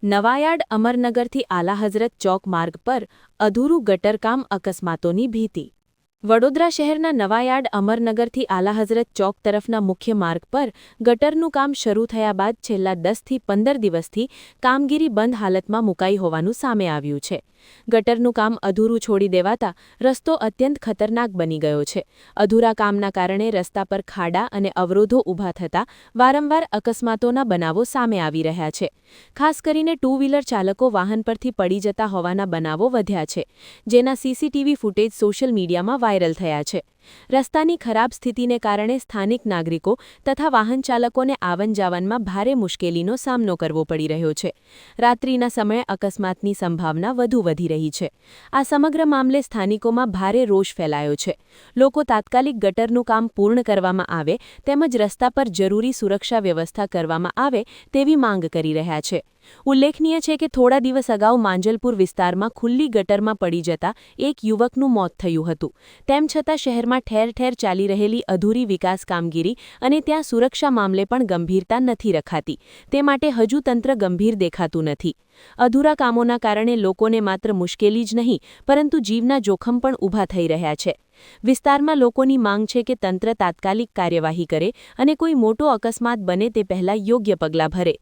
નવાયાર્ડ અમરનગરથી આલા હઝરત ચોક માર્ગ પર અધૂરું ગટરકામ અકસ્માતોની ભીતિ વડોદરા શહેરના નવાયાર્ડ અમરનગરથી આલા હઝરત ચોક તરફના મુખ્ય માર્ગ પર ગટરનું કામ શરૂ થયા બાદ છેલ્લા 10થી 15 દિવસથી કામગીરી બંધ હાલતમાં મુકાઈ હોવાનું સામે આવ્યું છે. ગટરનું કામ અધૂરું છોડી દેવાતા રસ્તો અત્યંત ખતરનાક બની ગયો છે. અધૂરા કામના કારણે રસ્તા પર ખાડા અને અવરોધો ઊભા થતાં વારંવાર અકસ્માતોના બનાવો સામે આવી રહ્યા છે. ખાસ કરીને ટુ વ્હીલર ચાલકો વાહન પરથી પડી જતા હોવાના બનાવો વધ્યા છે, જેના સીસીટીવી ફૂટેજ સોશિયલ મીડિયામાં વાયરલ થયા છે. રસ્તાની ખરાબ સ્થિતિને કારણે સ્થાનિક નાગરિકો તથા વાહન ચાલકોને આવન-જાવનમાં ભારે મુશ્કેલીનો સામનો કરવો પડી રહ્યો છે. રાત્રિના સમયે અકસ્માતની સંભાવના વધુ વધી રહી છે. આ સમગ્ર મામલે સ્થાનિકોમાં ભારે રોષ ફેલાયો છે. લોકો તાત્કાલિક ગટરનું કામ પૂર્ણ કરવામાં આવે તેમજ રસ્તા પર જરૂરી સુરક્ષા વ્યવસ્થા કરવામાં આવે તેવી માંગ કરી રહ્યા છે. ઉલ્લેખનીય છે કે થોડા દિવસ અગાઉ માંજલપુર વિસ્તારમાં ખુલ્લી ગટરમાં પડી જતા એક યુવકનું મોત થયું હતું. તેમ છતાં શહેરમાં ઠેર ઠેર ચાલી રહેલી અધૂરી વિકાસ કામગીરી અને ત્યાં સુરક્ષા મામલે પણ ગંભીરતા નથી રખાતી. તે માટે હજુ તંત્ર ગંભીર દેખાતું નથી. અધૂરા કામોના કારણે લોકોને માત્ર મુશ્કેલી જ નહીં પરંતુ જીવના જોખમ પણ ઊભા થઈ રહ્યા છે. વિસ્તારમાં લોકોની માંગ છે કે તંત્ર તાત્કાલિક કાર્યવાહી કરે અને કોઈ મોટો અકસ્માત બને તે પહેલાં યોગ્ય પગલાં ભરે.